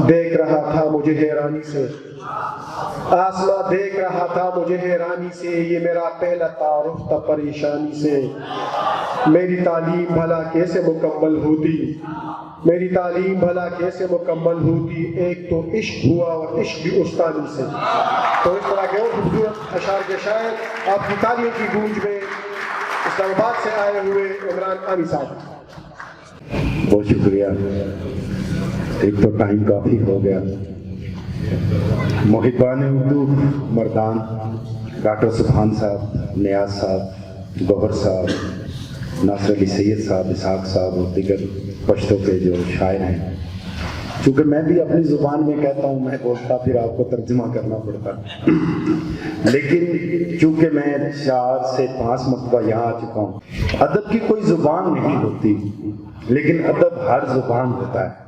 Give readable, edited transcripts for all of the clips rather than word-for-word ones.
देख रहा था मुझे हैरानी से, आसमां देख रहा था मुझे हैरानी से, ये मेरा पहला तारुफ था परेशानी से। मेरी तालीम भला कैसे मुकम्मल होती, मेरी तालीम भला कैसे मुकम्मल होती, एक तो इश्क हुआ और इश्क भी उस्तादी से। तो इस तरह के और खूबसूरत अशार के शायर आपकी तालियों की गूंज में इस्लामाबाद से आए हुए इमरान आनी साहब। बहुत शुक्रिया। एक तो टाइम काफ़ी हो गया। मुहिबान उर्दू मर्दान डॉक्टर सुभान साहब, नियाज साहब, गौहर साहब, नासिर अली सैयद साहब, इसहाक साहब और दीगर पश्तो के जो शायर हैं, चूँकि मैं भी अपनी ज़ुबान में कहता हूँ, मैं बोलता फिर आपको तर्जुमा करना पड़ता, लेकिन चूँकि मैं 4 से 5 मरतबा यहाँ आ चुका हूँ। अदब की कोई ज़ुबान नहीं होती, लेकिन अदब हर ज़ुबान होता है।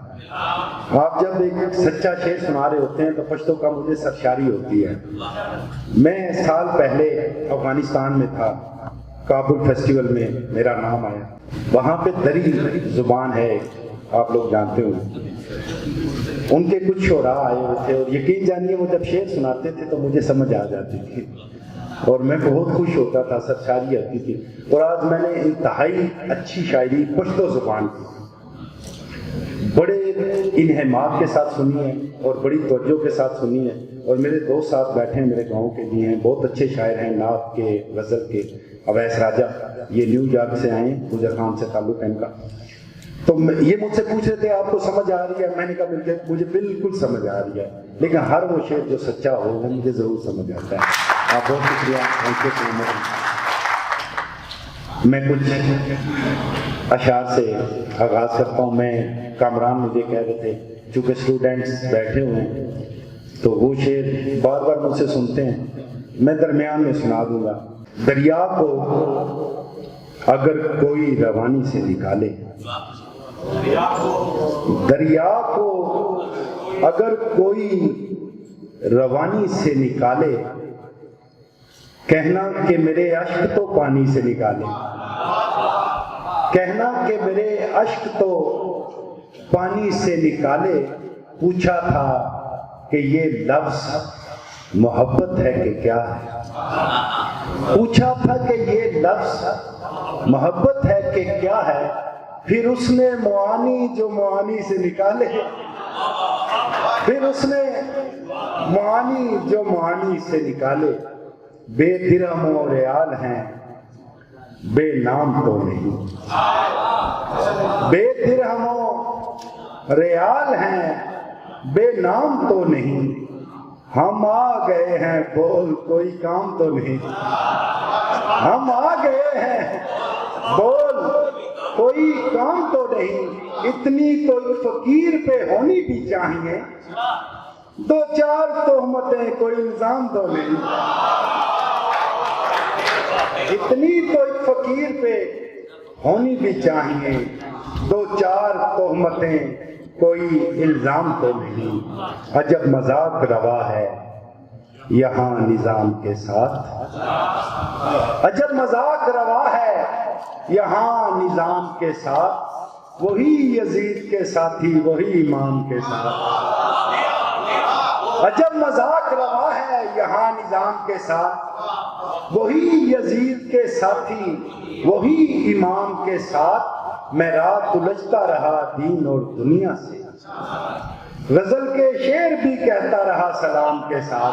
आप जब एक सच्चा शेर सुना रहे होते हैं तो पश्तो का मुझे सरशारी होती है। मैं साल पहले अफगानिस्तान में था, काबुल फेस्टिवल में मेरा नाम आया। वहाँ पे दरी ज़ुबान है, आप लोग जानते हो। उनके कुछ शोरा आए हुए थे और यकीन जानिए वो जब शेर सुनाते थे तो मुझे समझ आ जाती थी और मैं बहुत खुश होता था, सरशारी आती थी। और आज मैंने इंतहाई अच्छी शायरी पश्तो ज़ुबान की बड़े इन्हमाक के साथ सुनी है और बड़ी तवज्जो के साथ सुनी है। और मेरे दोस्त साथ बैठे हैं, मेरे गांव के भी हैं, बहुत अच्छे शायर हैं, नात के, गज़ल के। अवैस राजा ये न्यूयॉर्क से आए, गुजर खान से ताल्लुक़ है इनका। तो ये मुझसे पूछ रहे थे आपको समझ आ रही है? मैंने कहा मुझे बिल्कुल समझ आ रही है, लेकिन हर वो शेर जो सच्चा हो वो मुझे ज़रूर समझ आता है। आप बहुत शुक्रिया, थैंक यू सो मच। मैं कुछ अशार से आगाज़ करता हूँ। मैं कामरान मुझे कह रहे थे, चूँकि स्टूडेंट्स बैठे हुए हैं तो वो शेर बार बार मुझसे सुनते हैं, मैं दरमियान में सुना दूंगा। दरिया को अगर कोई रवानी से निकाले, दरिया को अगर कोई रवानी से निकाले, कहना कि मेरे अश्क तो पानी से निकाले, कहना कि मेरे अश्क तो पानी से निकाले। पूछा था कि ये लफ्ज़ मोहब्बत है कि क्या है, पूछा था कि ये लफ्ज़ मोहब्बत है कि क्या है। फिर उसने मुआनी जो मुआनी से निकाले, फिर उसने मुआनी जो मुआनी से निकाले। बेदिरहम और रियाल हैं, बेनाम तो नहीं, बेदिरहम रियाल हैं, बेनाम तो नहीं। हम आ गए हैं, बोल कोई काम तो नहीं, हम आ गए हैं, बोल कोई काम तो नहीं। इतनी तो एक फकीर पे होनी भी चाहिए, 2-4 तोहमतें कोई इल्जाम तो नहीं। इतनी तो एक फकीर पे होनी भी चाहिए, 2-4 तोहमतें कोई इल्जाम तो नहीं। अजब मजाक रवा है यहाँ निजाम के साथ, अजब मजाक रवा है यहाँ निजाम के साथ। वही यजीद के साथी, वही इमाम के साथ। अजब मजाक रवा है यहाँ निजाम के साथ, वही यजीद के साथी, वही इमाम के साथ। मैं रात उलझता रहा दीन और दुनिया से, गजल के शेर भी कहता रहा सलाम के साथ।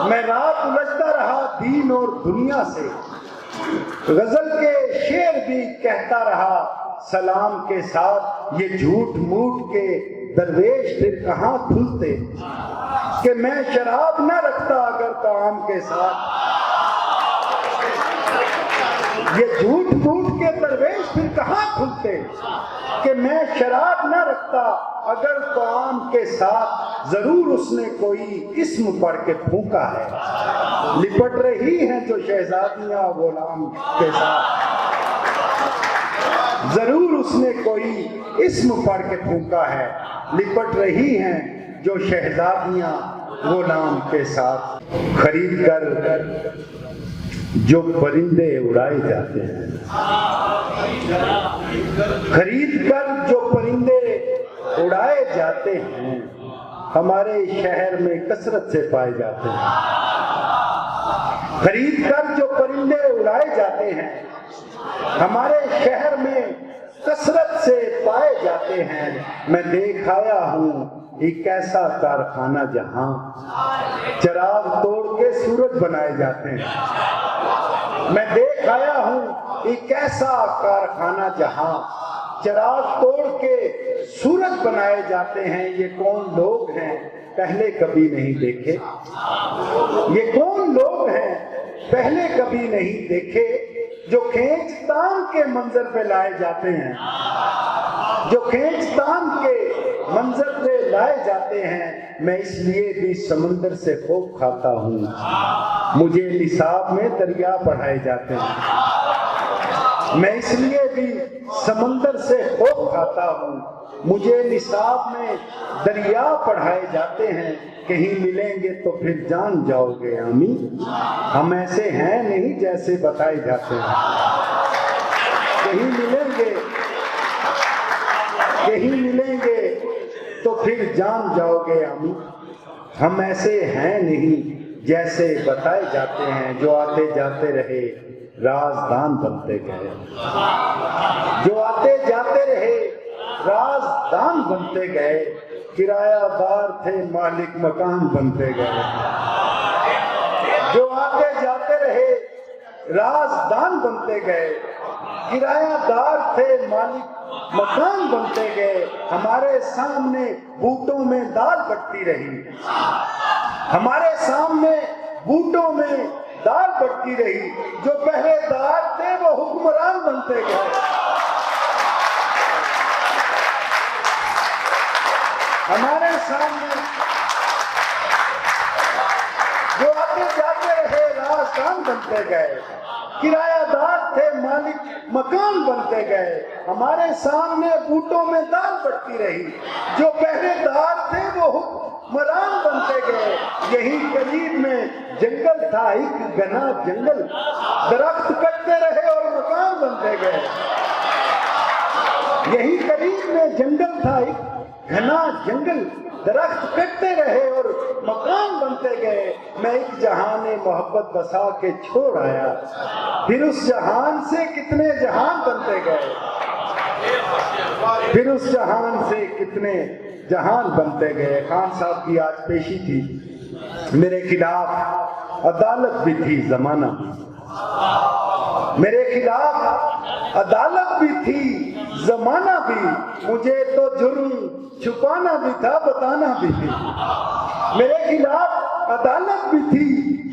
मैं रात उलझता रहा दीन और दुनिया से, गजल के शेर भी कहता रहा सलाम के साथ। ये झूठ मूठ के दरवेश फिर कहाँ खुलते कि मैं शराब न रखता अगर ताम के साथ। ये झूठ मूठ के दरवेश फिर कहाँ खुलते कि मैं शराब न रखता अगर ताम के साथ। जरूर उसने कोई इस्म पढ़ के फूंका है, लिपट रही हैं जो शहजादियां गुलाम के साथ। जरूर उसने कोई इस्म पढ़ के फूंका है, लिपट रही हैं जो शहजादियां गुलाम के साथ। खरीद कर जो परिंदे उड़ाए जाते हैं, खरीद कर जो परिंदे उड़ाए जाते हैं, हमारे शहर में कसरत से पाए जाते हैं। खरीद कर जो परिंदे उड़ाए जाते हैं, हमारे शहर में कसरत से पाए जाते हैं। मैं देख आया हूँ एक ऐसा कारखाना जहां चिराग तोड़ के सूरज बनाए जाते हैं। मैं देख आया हूँ एक ऐसा कारखाना जहां चिराग तोड़ के सूरज बनाए जाते हैं। ये कौन लोग हैं पहले कभी नहीं देखे? ये कौन लोग हैं पहले कभी नहीं देखे? जो खींचतान के मंजर पे लाए जाते हैं, जो खींचतान के मंजर पे लाए जाते हैं। मैं इसलिए भी समंदर से खूब खाता हूँ, मुझे निसाब में दरिया पढ़ाए जाते हैं। मैं इसलिए भी समंदर से खूब खाता हूँ, मुझे निसाब में दरिया पढ़ाए जाते हैं। कहीं मिलेंगे तो फिर जान जाओगे आमी, हम ऐसे हैं नहीं जैसे बताए जाते हैं। कहीं मिलेंगे तो फिर जान जाओगे आमी, हम ऐसे हैं नहीं जैसे बताए जाते हैं। जो आते जाते रहे राजदान बनते गए, जो आते जाते रहे राजदान बनते गए। किरायादार थे मालिक मकान बनते गए। जो आते जाते रहे राजदान बनते गए, किरायादार थे मालिक मकान बनते गए। हमारे सामने बूटों में दाल बटती रही, हमारे सामने बूटों में दाल बटती रही। जो पहरेदार थे वो हुक्मरान बनते गए। हमारे सामने जो आते जाते रहे राजदान बनते गए, किरायादार थे मालिक मकान बनते गए। हमारे सामने बूटों में दाल बढ़ती रही। जो पहरेदार थे वो हुक्मरान बनते गए। यही करीब में जंगल था एक घना जंगल, दरख्त कटते रहे और मकान बनते गए। यही करीब में जंगल था एक घना जंगल, दरख्त कटते रहे और मकान बनते गए। मैं एक जहाने मोहब्बत बसा के छोड़ आया, फिर उस जहान से कितने जहान बनते गए। फिर उस जहान से कितने जहान बनते गए। खान साहब की आज पेशी थी, मेरे खिलाफ अदालत भी थी, जमाना भी, मेरे खिलाफ अदालत भी थी, जमाना भी। मुझे तो जुर्म छुपाना भी था, बताना भी थी। मेरे खिलाफ अदालत भी थी,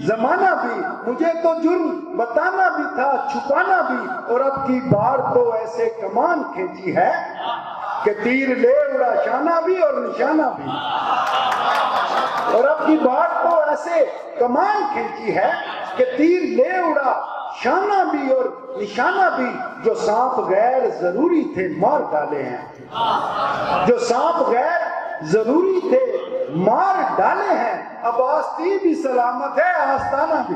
जमाना भी। मुझे तो जुर्म बताना भी था, छुपाना भी। और अब की बार तो ऐसे कमान खींची है कि तीर ले उड़ा शाना भी और निशाना भी। और अब की बार तो ऐसे कमान खींची है कि तीर ले उड़ा शाना भी और निशाना भी। जो सांप गैर जरूरी थे मार डाले हैं, जो सांप गैर जरूरी थे मार डाले हैं। अब आस्ती भी सलामत है, आस्ताना भी।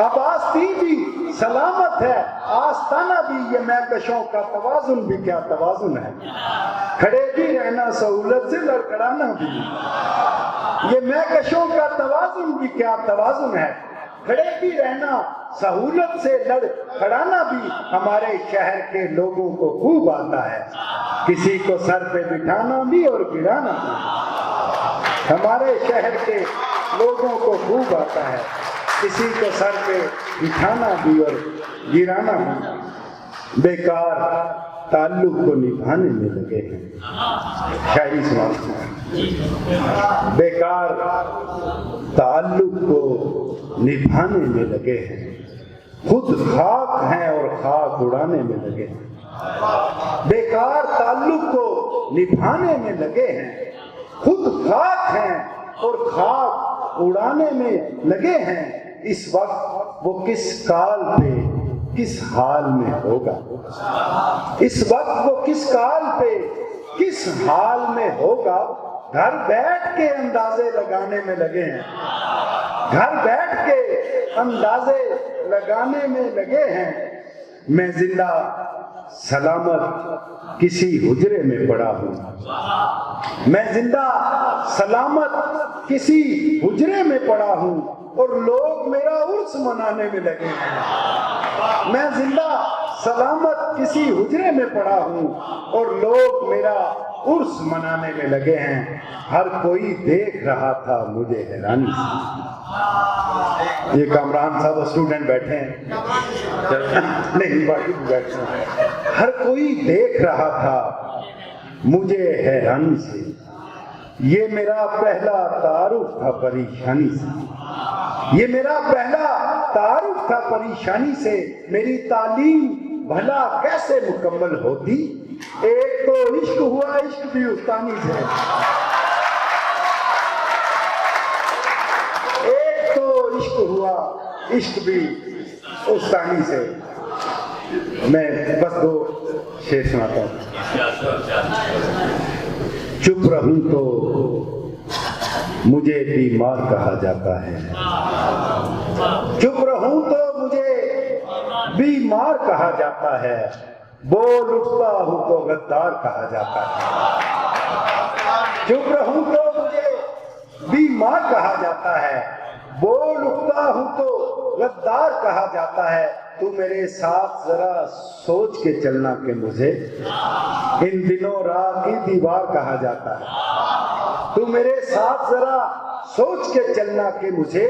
अब आस्ती भी सलामत है, आस्ताना भी। ये महकशों का तवाजुन भी क्या तवाजुन है, खड़े भी रहना सहूलत से लड़खड़ाना भी। ये महकशों का तवाजुन भी क्या तवाजुन है, खड़े भी रहना सहूलत से लड़खड़ाना भी। हमारे शहर के लोगों को खूब आता है, किसी को सर पे बिठाना भी और गिराना भी। हमारे शहर के लोगों को खूब आता है, किसी को सर पे बिठाना भी और गिराना भी। बेकार ताल्लुक को निभाने में लगे हैं। शायरी सुनाता हूं। बेकार ताल्लुक को निभाने में लगे हैं, खुद खाक हैं और खाक उड़ाने में लगे हैं। बेकार ताल्लुक को निभाने में लगे हैं, खुद खाक हैं और खाक उड़ाने में लगे हैं। इस वक्त वो किस काल पे किस हाल में होगा, इस वक्त वो किस काल पे किस हाल में होगा। घर बैठ के अंदाजे लगाने में लगे हैं, घर बैठ के अंदाजे लगाने में लगे हैं। मैं जिंदा सलामत किसी हुजरे में पड़ा हूँ। मैं जिंदा सलामत किसी हुजरे में पड़ा हूँ और लोग मेरा उर्स मनाने में लगे हैं। मैं जिंदा सलामत किसी हुजरे में पड़ा हूँ और लोग मेरा उर्स मनाने में लगे हैं। हर कोई देख रहा था मुझे हैरानी से। ये कामरान साहब स्टूडेंट बैठे हैं, नहीं बाकी बैठे हैं। हर कोई देख रहा था मुझे हैरानी से। ये मेरा पहला तारुफ था परेशानी से। ये मेरा पहला तारुफ था परेशानी से। मेरी तालीम भला कैसे मुकम्मल होती। एक तो इश्क हुआ, इश्क भी उस्तानी से। एक तो इश्क हुआ, इश्क भी उस्तानी से। मैं बस 2 शेर सुनाता हूँ। चुप रहूं तो मुझे बीमार कहा जाता है। चुप रहूं तो मुझे बीमार कहा जाता है। बोल उठता हूं तो गद्दार कहा जाता है। चुप रहूं तो मुझे बीमार कहा जाता है। बोल उठता हूं तो गद्दार कहा जाता है। तू मेरे साथ जरा सोच के चलना कि मुझे इन दिनों राह की दीवार कहा जाता है। तू मेरे साथ जरा सोच के चलना कि मुझे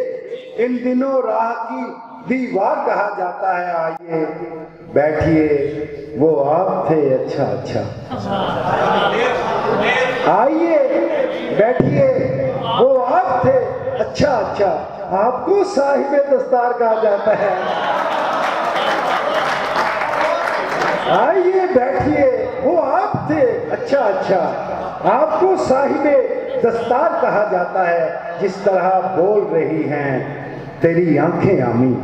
इन दिनों राह की दीवार कहा जाता है। आइए बैठिए वो आप थे अच्छा अच्छा। आइए बैठिए वो आप थे अच्छा अच्छा। आपको साहिबे दस्तार कहा जाता है। आइए बैठिए वो आप थे अच्छा अच्छा। आपको साहिबे दस्तार कहा जाता है। जिस तरह बोल रही हैं तेरी आंखें आमी,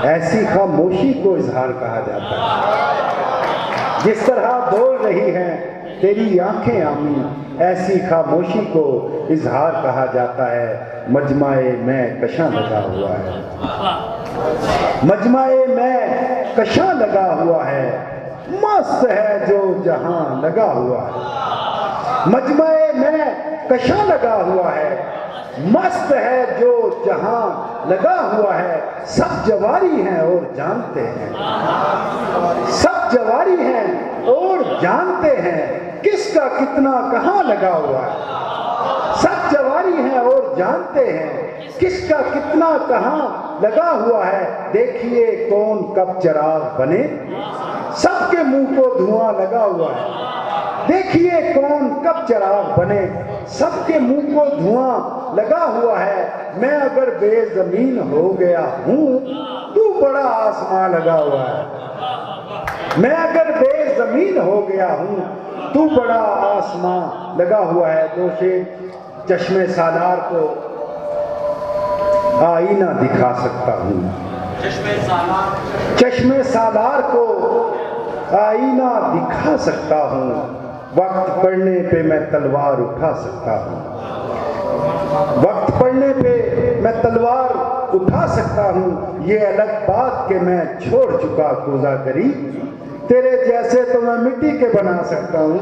ऐसी खामोशी को इजहार कहा जाता है। जिस तरह बोल रही हैं तेरी आंखें आमी, ऐसी खामोशी को इजहार कहा जाता है। मजमाए में कशां लगा हुआ है। मजमाए में कशां लगा हुआ है। मस्त है जो जहां लगा हुआ है। मजमाए में कशां लगा हुआ है। मस्त है जो जहां लगा हुआ है। सब जवारी हैं और जानते हैं। सब जवारी हैं और जानते हैं किसका कितना कहां लगा हुआ है। सब जवारी हैं और जानते हैं किसका कितना कहां लगा हुआ है। देखिए कौन कब चिराग बने, सबके मुंह को धुआं लगा हुआ है। देखिए कौन कब चिराग बने, सबके मुंह को धुआं लगा हुआ है। मैं अगर बेजमीन हो गया हूं तू बड़ा आसमां लगा हुआ है। मैं अगर बेजमीन हो गया हूं तू बड़ा आसमां लगा हुआ है। 2 शेर। चश्मे सालार को आईना दिखा सकता हूं। चश्मे सालार को आईना दिखा सकता हूं। वक्त पड़ने पे मैं तलवार उठा सकता हूं। वक्त पड़ने पे मैं तलवार उठा सकता हूं। ये अलग बात कि मैं छोड़ चुका कोज़ागरी, तेरे जैसे तो मैं मिट्टी के बना सकता हूं।